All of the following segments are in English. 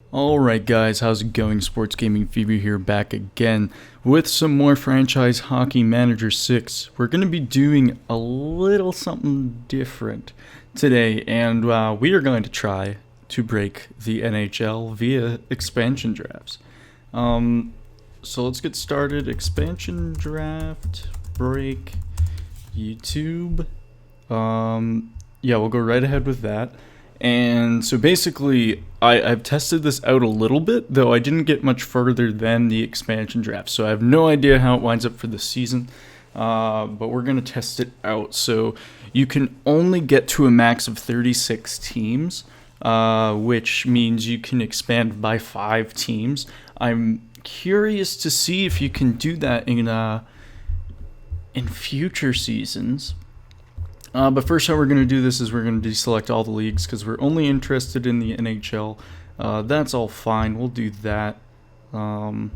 Alright guys, how's it going? Sports Gaming Fever here, back again with some more Franchise Hockey Manager 6. We're going to be doing a little something different today, and we are going to try to break the NHL via expansion drafts. So let's get started. Expansion draft, break, YouTube. Yeah, we'll go right ahead with that. And so basically, I've tested this out a little bit, though I didn't get much further than the expansion draft. So I have no idea how it winds up for the season, but we're going to test it out. So you can only get to a max of 36 teams, which means you can expand by 5 teams. I'm curious to see if you can do that in future seasons. But first, how we're going to do this is we're going to deselect all the leagues because we're only interested in the NHL. That's all fine. We'll do that. You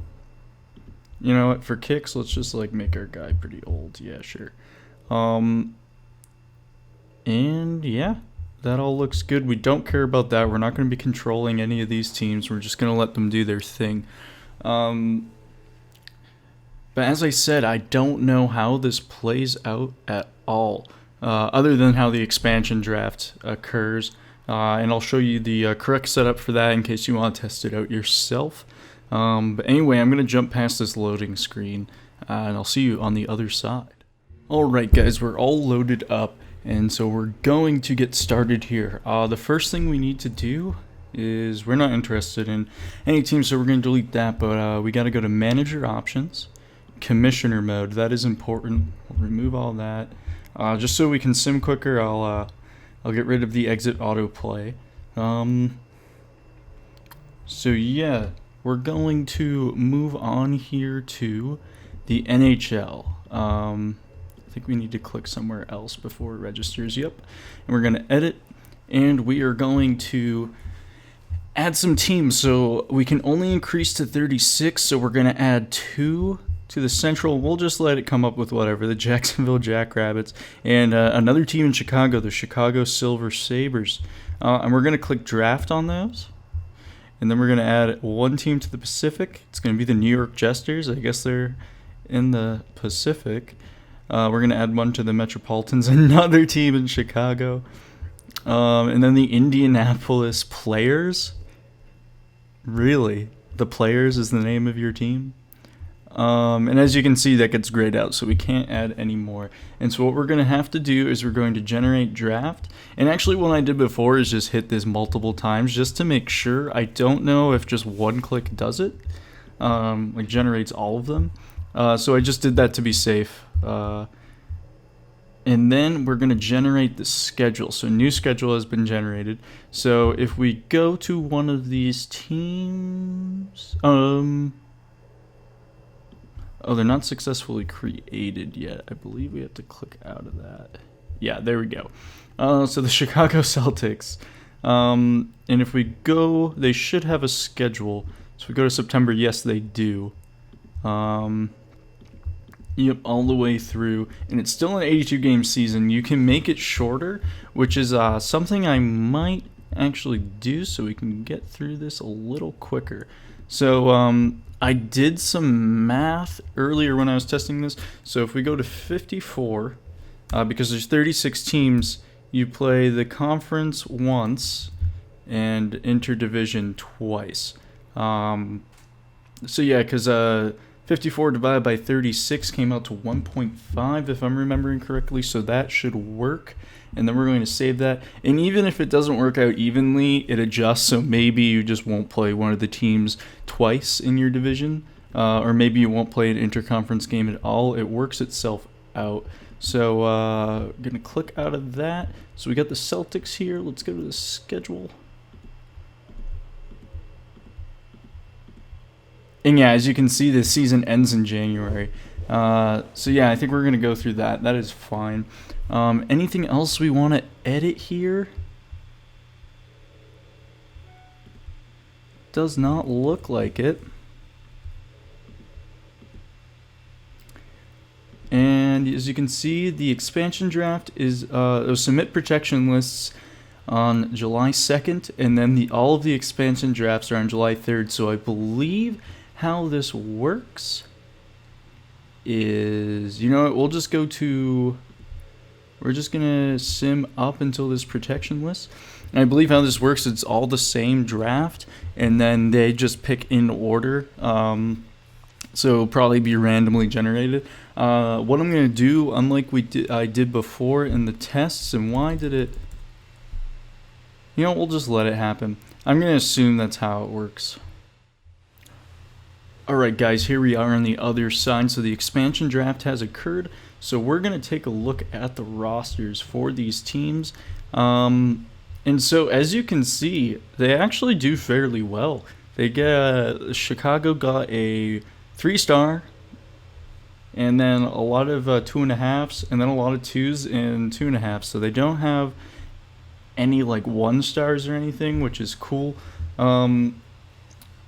know what? For kicks, let's just make our guy pretty old. Yeah, sure. And yeah, that all looks good. We don't care about that. We're not going to be controlling any of these teams. We're just going to let them do their thing. But as I said, I don't know how this plays out at all. Other than how the expansion draft occurs. And I'll show you the correct setup for that in case you want to test it out yourself. But anyway, I'm going to jump past this loading screen, and I'll see you on the other side. Alright guys, we're all loaded up, and so we're going to get started here. The first thing we need to do is, we're not interested in any team, so we're going to delete that, but we got to go to Manager Options, Commissioner Mode. That is important. We'll remove all that. Just so we can sim quicker, I'll get rid of the exit autoplay. So yeah, we're going to move on here to the NHL. I think we need to click somewhere else before it registers. Yep. And we're going to edit, and we are going to add some teams. So we can only increase to 36, so we're going to add 2 to the Central. We'll just let it come up with whatever. The Jacksonville Jackrabbits, and another team in Chicago, the Chicago Silver Sabres. And we're going to click draft on those. And then we're going to add 1 team to the Pacific. It's going to be the New York Jesters. I guess they're in the Pacific. We're going to add 1 to the Metropolitans, another team in Chicago. And then the Indianapolis Players. Really? The Players is the name of your team? And as you can see, that gets grayed out, so we can't add any more. And so what we're going to have to do is we're going to generate draft. And actually what I did before is just hit this multiple times just to make sure. I don't know if just 1 click does it, generates all of them. So I just did that to be safe. And then we're going to generate the schedule. So new schedule has been generated. So if we go to one of these teams, oh, they're not successfully created yet. I believe we have to click out of that. Yeah, there we go. So the Chicago Celtics. And if we go, they should have a schedule. So if we go to September, yes, they do. Yep, all the way through. And it's still an 82-game season. You can make it shorter, which is something I might actually do so we can get through this a little quicker. So, I did some math earlier when I was testing this. So if we go to 54, because there's 36 teams, you play the conference once and interdivision twice. So yeah, because 54 divided by 36 came out to 1.5 if I'm remembering correctly, so that should work. And then we're going to save that. And even if it doesn't work out evenly, it adjusts, so maybe you just won't play one of the teams twice in your division, or maybe you won't play an interconference game at all. It works itself out. So I'm going to click out of that. So we got the Celtics here. Let's go to the schedule. And yeah, as you can see, the season ends in January. So yeah, I think we're going to go through that. That is fine. Anything else we want to edit here? Does not look like it. And as you can see, the expansion draft is submit protection lists on July 2nd, and then all of the expansion drafts are on July 3rd. So I believe how this works is, you know what, we're just gonna sim up until this protection list. And I believe how this works, it's all the same draft, and then they just pick in order. So it'll probably be randomly generated. What I'm gonna do, unlike I did before in the tests, and why did it? You know, we'll just let it happen. I'm gonna assume that's how it works. Alright guys, here we are on the other side. So the expansion draft has occurred. So we're going to take a look at the rosters for these teams. And so as you can see, they actually do fairly well. They get Chicago got a 3-star, and then a lot of 2.5s, and then a lot of 2s and 2.5s. So they don't have any like 1-stars or anything, which is cool.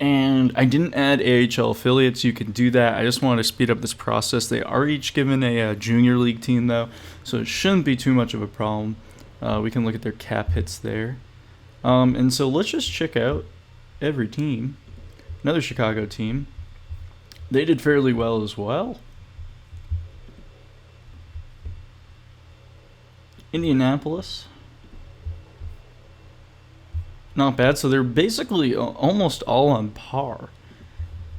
And I didn't add AHL affiliates. You can do that. I just wanted to speed up this process. They are each given a junior league team, though, so it shouldn't be too much of a problem. We can look at their cap hits there. And so let's just check out every team. Another Chicago team. They did fairly well as well. Indianapolis. Not bad. So they're basically almost all on par.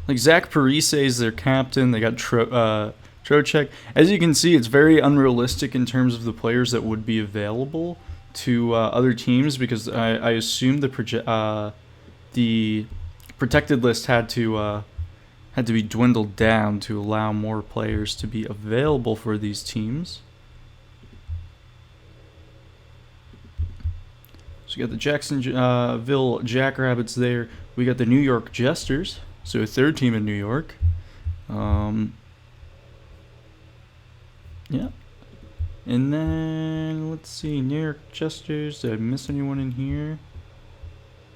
Like Zach Parise is their captain. They got Trocheck. As you can see, it's very unrealistic in terms of the players that would be available to other teams, because I assume the protected list had to be dwindled down to allow more players to be available for these teams. So we got the Jacksonville Jackrabbits there. We got the New York Jesters, so a third team in New York. Yeah. And then, let's see, New York Jesters. Did I miss anyone in here?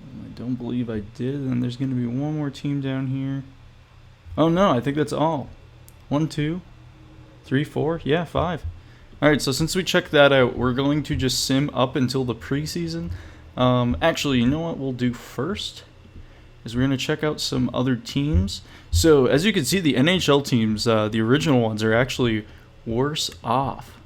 I don't believe I did. And there's going to be one more team down here. Oh, no, I think that's all. 1, 2, 3, 4. Yeah, 5. Alright, so since we checked that out, we're going to just sim up until the preseason. Actually, you know what we'll do first? Is we're going to check out some other teams. So, as you can see, the NHL teams, the original ones, are actually worse off.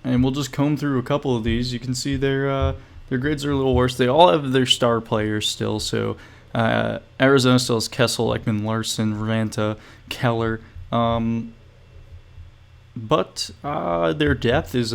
And we'll just comb through a couple of these. You can see their grades are a little worse. They all have their star players still. So, Arizona still has Kessel, Ekman Larson, Ranta, Keller. But their depth is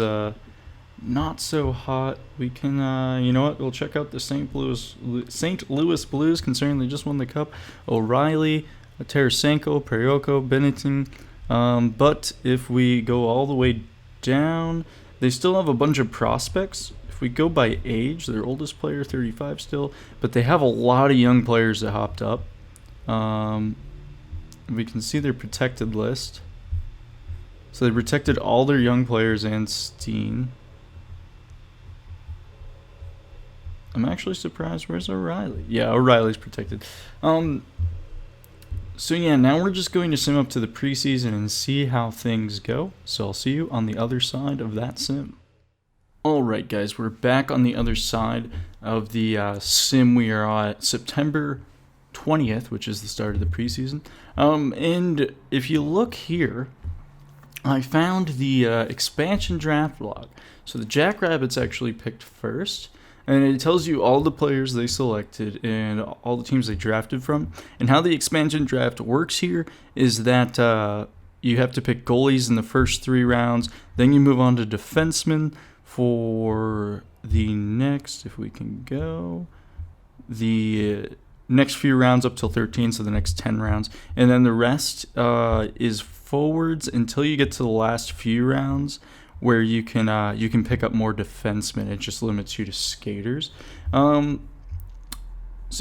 not so hot. We can, you know what? We'll check out the St. Louis Blues, considering they just won the Cup. O'Reilly, Tarasenko, Perioko, Bennington. But if we go all the way down, they still have a bunch of prospects. If we go by age, their oldest player 35 still, but they have a lot of young players that hopped up. We can see their protected list. So they protected all their young players and Steen. I'm actually surprised. Where's O'Reilly? Yeah, O'Reilly's protected. So yeah, now we're just going to sim up to the preseason and see how things go. So I'll see you on the other side of that sim. Alright guys, we're back on the other side of the sim. We are at September 20th, which is the start of the preseason. And if you look here, I found the expansion draft log. So the Jackrabbits actually picked first, and it tells you all the players they selected and all the teams they drafted from. And how the expansion draft works here is that you have to pick goalies in the first 3 rounds, then you move on to defensemen for the next, if we can go, the next few rounds up till 13, so the next 10 rounds. And then the rest is forwards until you get to the last few rounds, where you can pick up more defensemen. It just limits you to skaters. So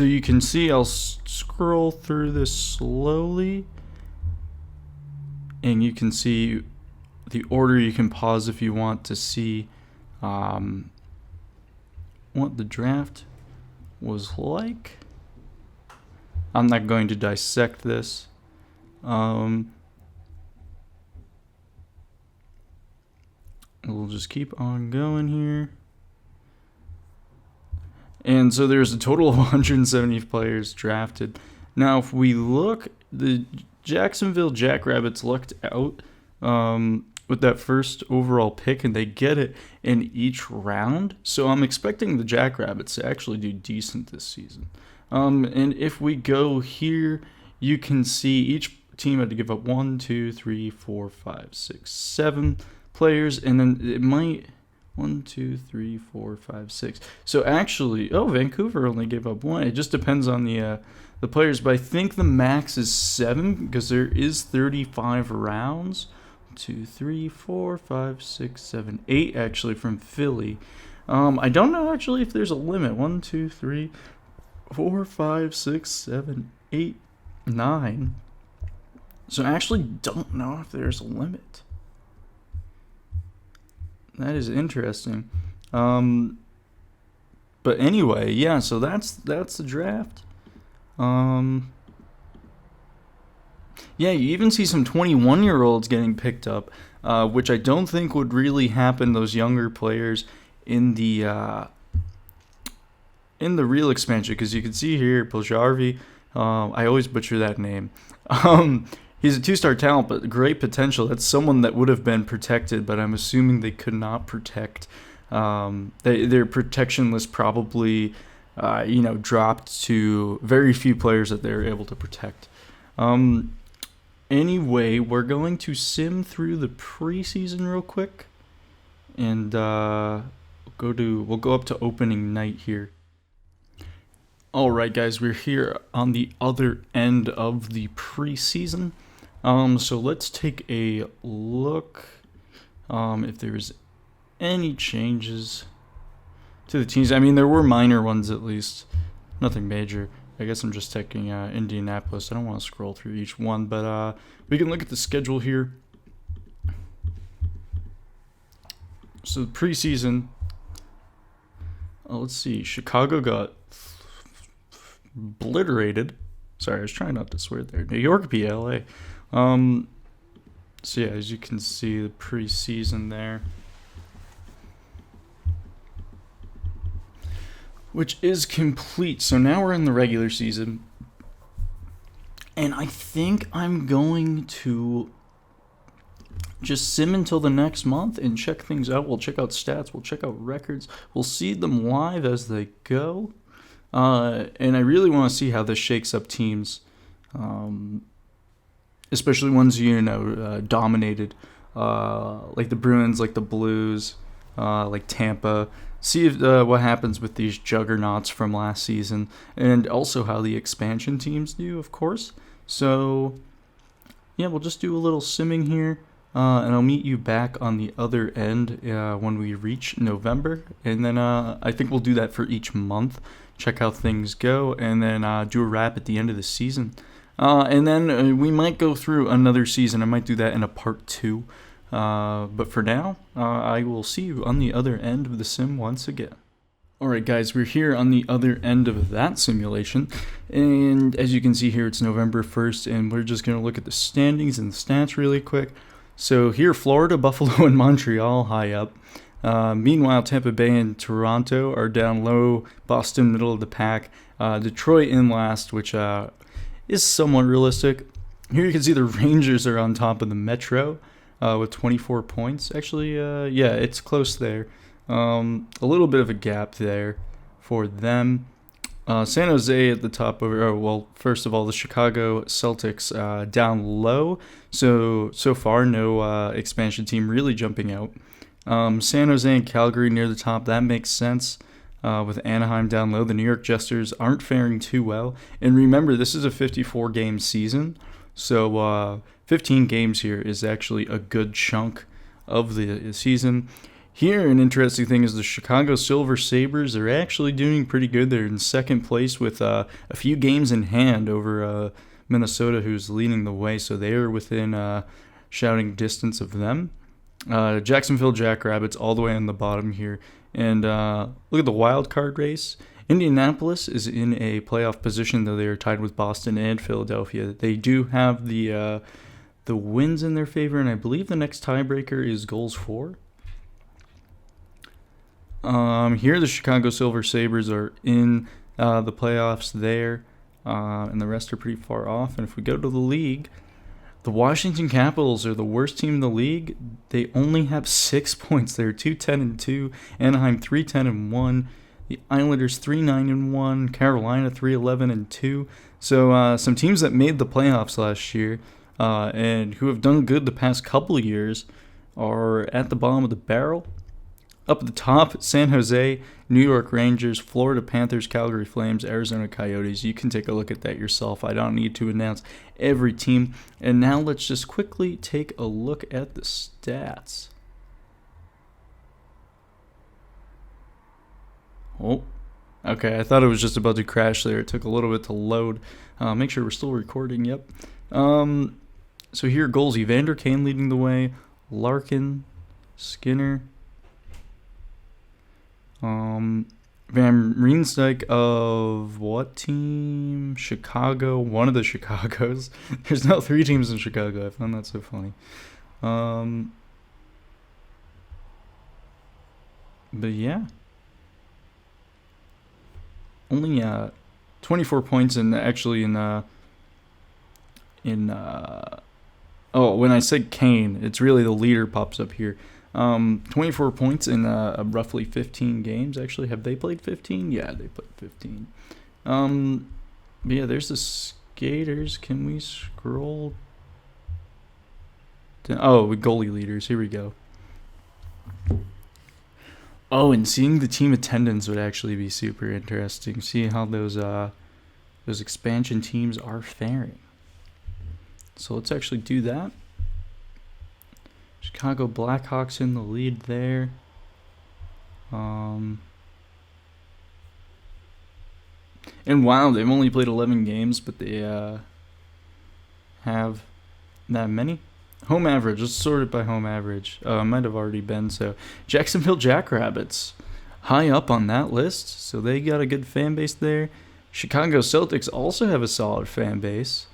you can see, I'll scroll through this slowly, and you can see the order. You can pause if you want to see what the draft was like. I'm not going to dissect this. we'll just keep on going here. And so there's a total of 170 players drafted. Now, if we look, the Jacksonville Jackrabbits lucked out with that first overall pick, and they get it in each round. So I'm expecting the Jackrabbits to actually do decent this season. And if we go here, you can see each team had to give up 1, 2, 3, 4, 5, 6, 7 players, and then it might 1, 2, 3, 4, 5, 6. So actually, Vancouver only gave up 1. It just depends on the players, but I think the max is 7 because there is 35 rounds. 2, 3, 4, 5, 6, 7, 8 actually from Philly. I don't know actually if there's a limit. 1, 2, 3, 4, 5, 6, 7, 8, 9. So I actually don't know if there's a limit. That is interesting. But anyway, yeah, so that's the draft. Yeah, you even see some 21-year-olds getting picked up, which I don't think would really happen, those younger players, in the real expansion, because you can see here, Puljarvi, I always butcher that name. He's a 2-star talent, but great potential. That's someone that would have been protected, but I'm assuming they could not protect. Their protection list probably, dropped to very few players that they're able to protect. Anyway, we're going to sim through the preseason real quick, and we'll go up to opening night here. All right, guys, we're here on the other end of the preseason. So let's take a look if there's any changes to the teams. I mean, there were minor ones at least, nothing major. I guess I'm just taking Indianapolis. I don't want to scroll through each one, but we can look at the schedule here. So the preseason, let's see. Chicago got obliterated. Sorry, I was trying not to swear there. New York beat LA. So yeah, as you can see, the preseason there, which is complete. So now we're in the regular season, and I think I'm going to just sim until the next month and check things out. We'll check out stats, we'll check out records, we'll see them live as they go, and I really want to see how this shakes up teams, especially ones dominated, like the Bruins, like the Blues, like Tampa. See if, what happens with these juggernauts from last season, and also how the expansion teams do, of course. So, yeah, we'll just do a little simming here, and I'll meet you back on the other end when we reach November. And then I think we'll do that for each month, check how things go, and then do a wrap at the end of the season. And then we might go through another season. I might do that in a part 2. But for now, I will see you on the other end of the sim once again. Alright guys, we're here on the other end of that simulation, and as you can see here, it's November 1st, and we're just going to look at the standings and the stats really quick. So here, Florida, Buffalo, and Montreal high up. Meanwhile, Tampa Bay and Toronto are down low, Boston middle of the pack, Detroit in last, which is somewhat realistic. Here you can see the Rangers are on top of the Metro, with 24 points. Actually, yeah, it's close there. A little bit of a gap there for them. San Jose at the top over. First of all, the Chicago Celtics down low. So far, no expansion team really jumping out. San Jose and Calgary near the top. That makes sense. With Anaheim down low, the New York Jesters aren't faring too well. And remember, this is a 54-game season. So 15 games here is actually a good chunk of the season. Here, an interesting thing is the Chicago Silver Sabres are actually doing pretty good. They're in second place with a few games in hand over Minnesota, who's leading the way. So they are within shouting distance of them. Jacksonville Jackrabbits all the way on the bottom here. And look at the wild card race. Indianapolis is in a playoff position, though they are tied with Boston and Philadelphia. They do have the wins in their favor, and I believe the next tiebreaker is goals for. Here the Chicago Silver Sabres are in the playoffs there, and the rest are pretty far off. And if we go to the league, the Washington Capitals are the worst team in the league. They only have 6 points. They're 2-10-2. Anaheim 3-10-1. The Islanders 3-9-1. Carolina 3-11-2. So some teams that made the playoffs last year and who have done good the past couple of years are at the bottom of the barrel. Up at the top, San Jose, New York Rangers, Florida Panthers, Calgary Flames, Arizona Coyotes. You can take a look at that yourself. I don't need to announce every team. And now let's just quickly take a look at the stats. Oh, okay. I thought it was just about to crash there. It took a little bit to load. Make sure we're still recording. Yep. So here, goals. Evander Kane leading the way. Larkin, Skinner. Van Riemsdyk of what team? Chicago. One of the Chicagos. There's now 3 teams in Chicago. I found that so funny. But yeah. Only 24 points when I said Kane, it's really the leader pops up here. 24 points in roughly 15 games. Actually, have they played 15? Yeah, they played 15. But yeah, there's the skaters. Can we scroll down? Oh, goalie leaders. Here we go. Oh, and seeing the team attendance would actually be super interesting. See how those expansion teams are faring. So let's actually do that. Chicago Blackhawks in the lead there. And wow, they've only played 11 games, but they have that many. Home average, let's sort it by home average. Might have already been so. Jacksonville Jackrabbits, high up on that list, so they got a good fan base there. Chicago Celtics also have a solid fan base.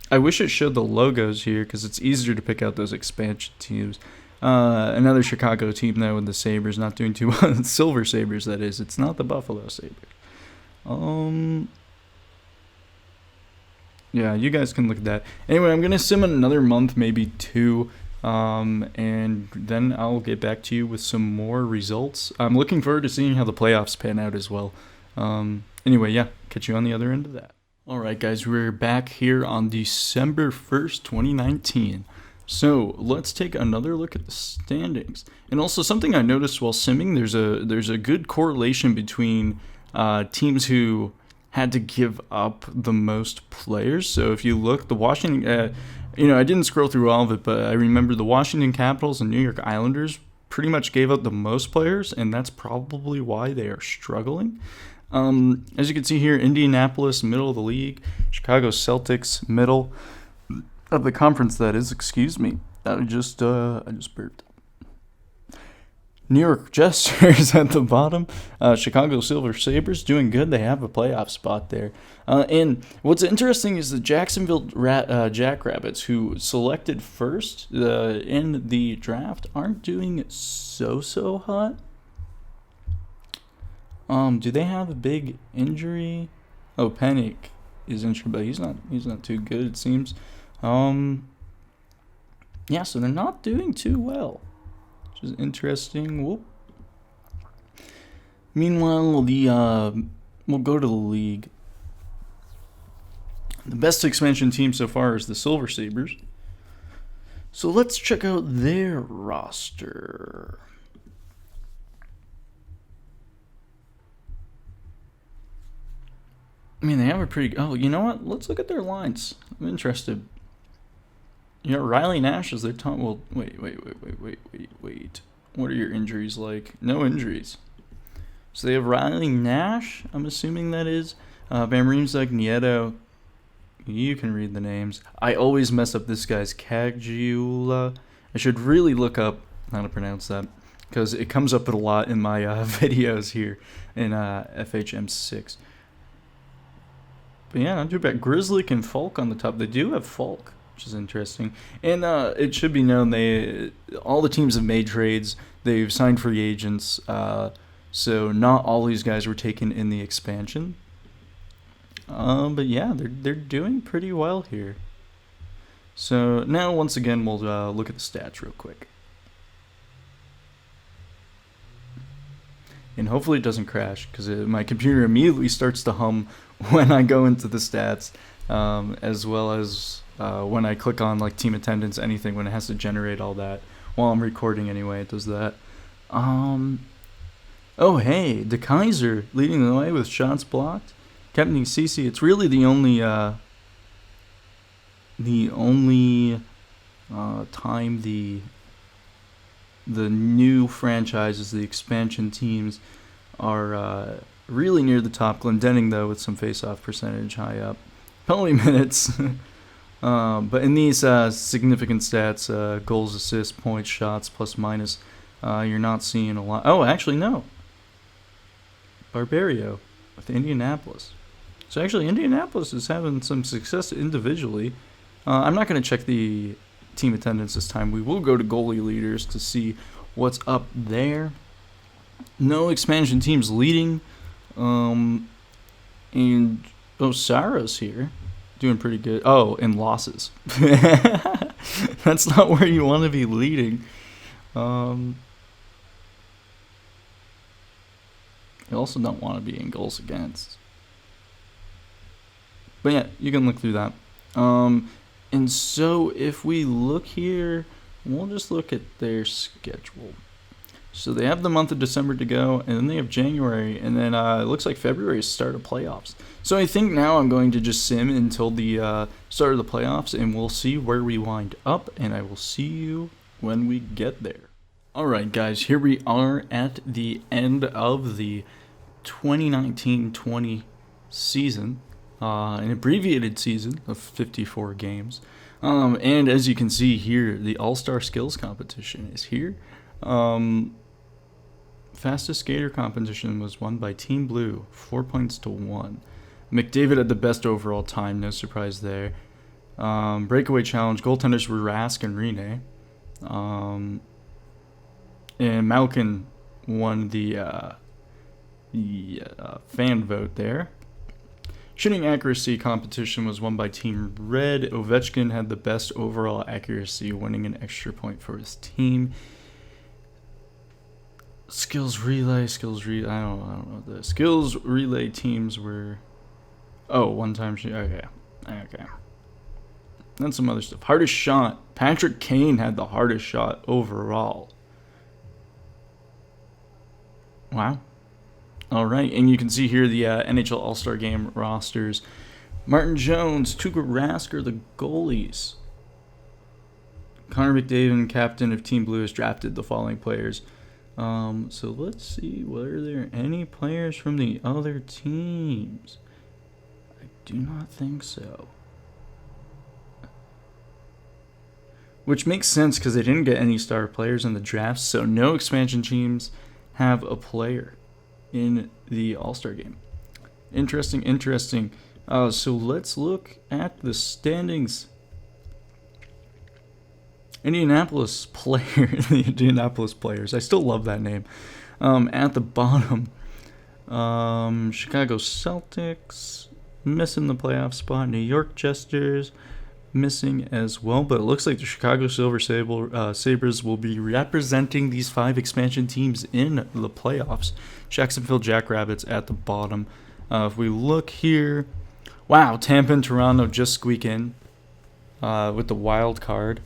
I wish it showed the logos here because it's easier to pick out those expansion teams. Another Chicago team, though, with the Sabres not doing too well. Silver Sabres, that is. It's not the Buffalo Sabres. Yeah, you guys can look at that. Anyway, I'm going to sim in another month, maybe 2, and then I'll get back to you with some more results. I'm looking forward to seeing how the playoffs pan out as well. Anyway, yeah, catch you on the other end of that. All right, guys, we're back here on December 1st, 2019. So let's take another look at the standings. And also something I noticed while simming, there's a good correlation between teams who had to give up the most players. So if you look, the Washington, I didn't scroll through all of it, but I remember the Washington Capitals and New York Islanders pretty much gave up the most players, and that's probably why they are struggling. As you can see here, Indianapolis, middle of the league. Chicago Celtics, middle of the conference, that is. Excuse me. I just burped. New York Jesters at the bottom. Chicago Silver Sabres doing good. They have a playoff spot there. And what's interesting is the Jacksonville Jackrabbits, who selected first in the draft, aren't doing so hot. Do they have a big injury? Oh, Panic is injured, but he's not too good, it seems. Yeah, so they're not doing too well, which is interesting. Whoop. Meanwhile, we'll go to the league. The best expansion team so far is the Silver Sabres. So let's check out their roster. I mean, they have a pretty... Oh, you know what? Let's look at their lines. I'm interested. Riley Nash is their top... Well, wait. What are your injuries like? No injuries. So they have Riley Nash, I'm assuming that is. Van Riemsdyk, Nieto. You can read the names. I always mess up this guy's Caggiula. I should really look up how to pronounce that, because it comes up a lot in my videos here in FHM6. But yeah, not too bad. Grizzly and Falk on the top. They do have Falk. which is interesting. And it should be known all the teams have made trades. They've signed free agents. So not all these guys were taken in the expansion. But yeah, they're doing pretty well here. So now once again we'll look at the stats real quick. And hopefully it doesn't crash, because my computer immediately starts to hum when I go into the stats, as well as when I click on like team attendance, anything, when it has to generate all that. While I'm recording anyway, it does that. Oh hey, De Kaiser leading the way with shots blocked. Captain Cece, it's really the only time the new franchises, the expansion teams, are really near the top. Glendenning, though, with some face-off percentage high up. Penalty minutes. But in these significant stats, goals, assists, points, shots, plus, minus, you're not seeing a lot. Oh, actually, no. Barbario with Indianapolis. So actually, Indianapolis is having some success individually. I'm not going to check the team attendance this time. We will go to goalie leaders to see what's up there. No expansion teams leading. And Saros here doing pretty good. Oh, and losses. That's not where you want to be leading. You also don't want to be in goals against. But yeah, you can look through that. And so if we look here, we'll just look at their schedule. So they have the month of December to go, and then they have January, and then it looks like February is the start of playoffs. So I think now I'm going to just sim until the start of the playoffs, and we'll see where we wind up, and I will see you when we get there. Alright guys, here we are at the end of the 2019-20 season. An abbreviated season of 54 games. And as you can see here, the All-Star Skills competition is here. Fastest skater competition was won by Team Blue, 4 points to 1. McDavid had the best overall time, no surprise there. Breakaway challenge, goaltenders were Rask and Rene. And Malkin won the fan vote there. Shooting accuracy competition was won by Team Red. Ovechkin had the best overall accuracy, winning an extra point for his team. Skills relay. I don't know. The skills relay teams were. Oh, one time. Okay. Then some other stuff. Hardest shot. Patrick Kane had the hardest shot overall. Wow. All right, and you can see here the NHL All-Star Game rosters. Martin Jones, Tuukka Rask are the goalies. Connor McDavid, captain of Team Blue, has drafted the following players. So let's see, were there any players from the other teams? I do not think so. Which makes sense because they didn't get any star players in the draft, so no expansion teams have a player in the All-Star Game. Interesting. So let's look at the standings. Indianapolis Players. I still love that name. At the bottom, Chicago Celtics missing the playoff spot. New York Jesters missing as well, but it looks like the Chicago Silver Sabres will be representing these 5 expansion teams in the playoffs. Jacksonville Jackrabbits at the bottom. If we look here, wow, Tampa and Toronto just squeak in with the wild card.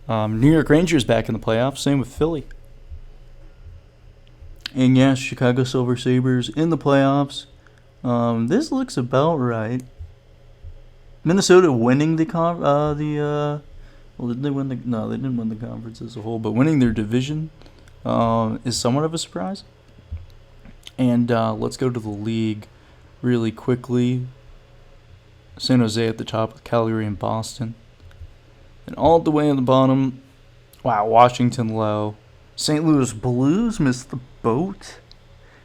New York Rangers back in the playoffs, same with Philly. And yes, Chicago Silver Sabres in the playoffs. This looks about right. Minnesota winning did they win the? No, they didn't win the conference as a whole, but winning their division is somewhat of a surprise. And let's go to the league really quickly. San Jose at the top with Calgary and Boston. And all the way at the bottom, wow, Washington low. St. Louis Blues missed the boat.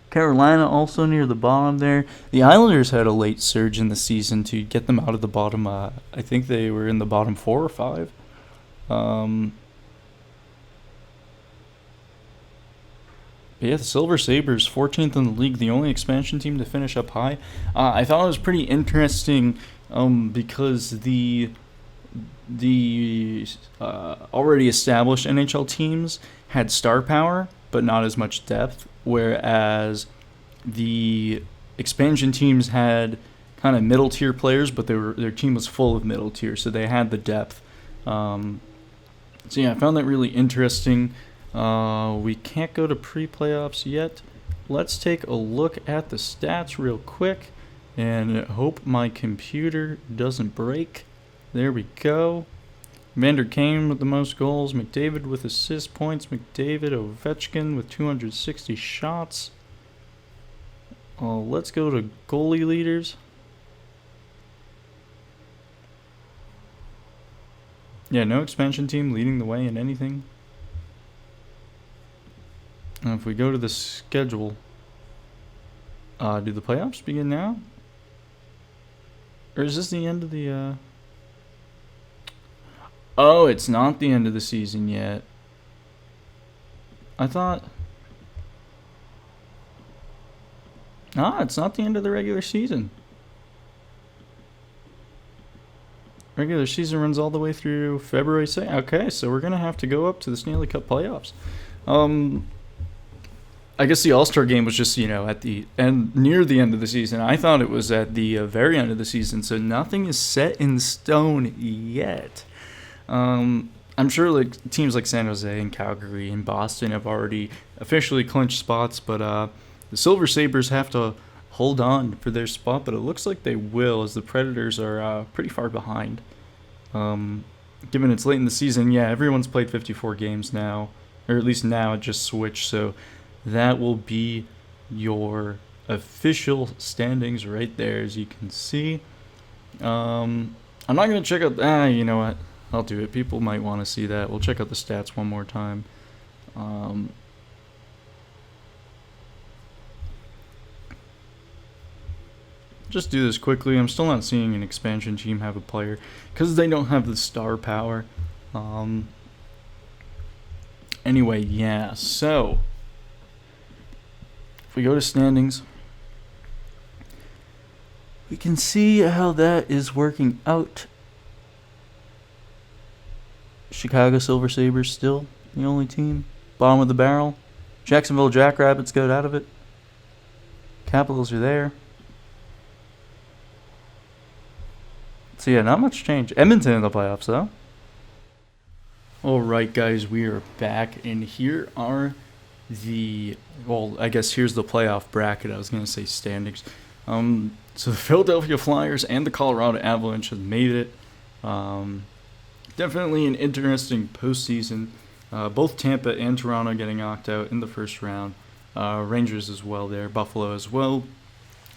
Carolina also near the bottom there. The Islanders had a late surge in the season to get them out of the bottom. I think they were in the bottom 4 or 5. But yeah, the Silver Sabres, 14th in the league, the only expansion team to finish up high. I thought it was pretty interesting because the already established NHL teams had star power, but not as much depth, whereas the expansion teams had kind of middle tier players, but their team was full of middle tier, so they had the depth. So yeah, I found that really interesting. We can't go to pre-playoffs yet. Let's take a look at the stats real quick and hope my computer doesn't break. There we go. Vander Kane with the most goals. McDavid with assist points. McDavid, Ovechkin with 260 shots. Let's go to goalie leaders. Yeah, no expansion team leading the way in anything. And if we go to the schedule, do the playoffs begin now? Or is this the end of the... Oh, it's not the end of the season yet. I thought... it's not the end of the regular season. Regular season runs all the way through February 2nd. Okay, so we're going to have to go up to the Stanley Cup playoffs. I guess the All-Star game was just, at the end, near the end of the season. I thought it was at the very end of the season, so nothing is set in stone yet. I'm sure teams like San Jose and Calgary and Boston have already officially clinched spots, but the Silver Sabres have to hold on for their spot, but it looks like they will, as the Predators are pretty far behind. Given it's late in the season, yeah, everyone's played 54 games now, or at least now it just switched, so that will be your official standings right there, as you can see. I'm not going to check out... you know what? I'll do it. People might want to see that. We'll check out the stats one more time. Just do this quickly. I'm still not seeing an expansion team have a player because they don't have the star power. Anyway, yeah. So, if we go to standings, we can see how that is working out. Chicago Silver Sabres still the only team. Bottom of the barrel. Jacksonville Jackrabbits got out of it. Capitals are there. So yeah, not much change. Edmonton in the playoffs though. Alright guys, we are back, and here are I guess here's the playoff bracket. I was going to say standings. So the Philadelphia Flyers and the Colorado Avalanche have made it. Definitely an interesting postseason. Both Tampa and Toronto getting knocked out in the first round. Rangers as well there. Buffalo as well.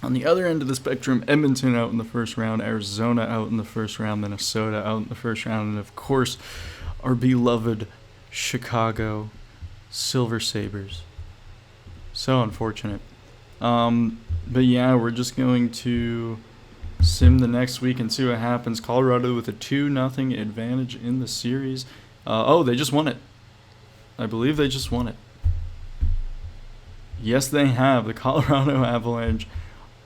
On the other end of the spectrum, Edmonton out in the first round. Arizona out in the first round. Minnesota out in the first round. And of course, our beloved Chicago Silver Sabres. So unfortunate. But yeah, we're just going to sim the next week and see what happens. Colorado with a 2-0 advantage in the series. They just won it. I believe they just won it. Yes, they have. The Colorado Avalanche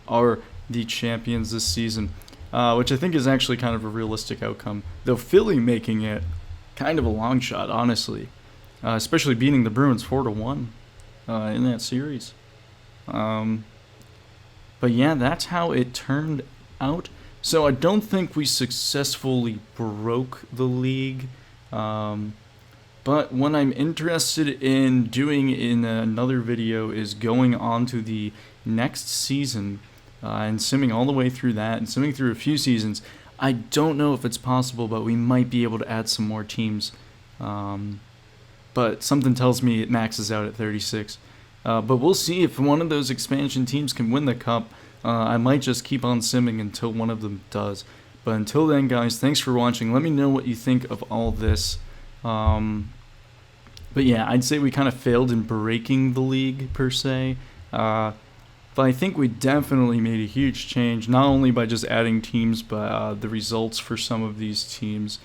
are the champions this season, which I think is actually kind of a realistic outcome. Though Philly making it kind of a long shot, honestly. Especially beating the Bruins 4-1 in that series. But yeah, that's how it turned out. So I don't think we successfully broke the league. But what I'm interested in doing in another video is going on to the next season and simming all the way through that and simming through a few seasons. I don't know if it's possible, but we might be able to add some more teams. But something tells me it maxes out at 36. But we'll see if one of those expansion teams can win the cup. I might just keep on simming until one of them does. But until then, guys, thanks for watching. Let me know what you think of all this. But yeah, I'd say we kind of failed in breaking the league, per se. But I think we definitely made a huge change, not only by just adding teams, but the results for some of these teams.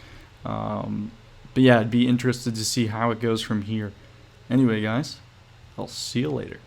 But yeah, I'd be interested to see how it goes from here. Anyway, guys, I'll see you later.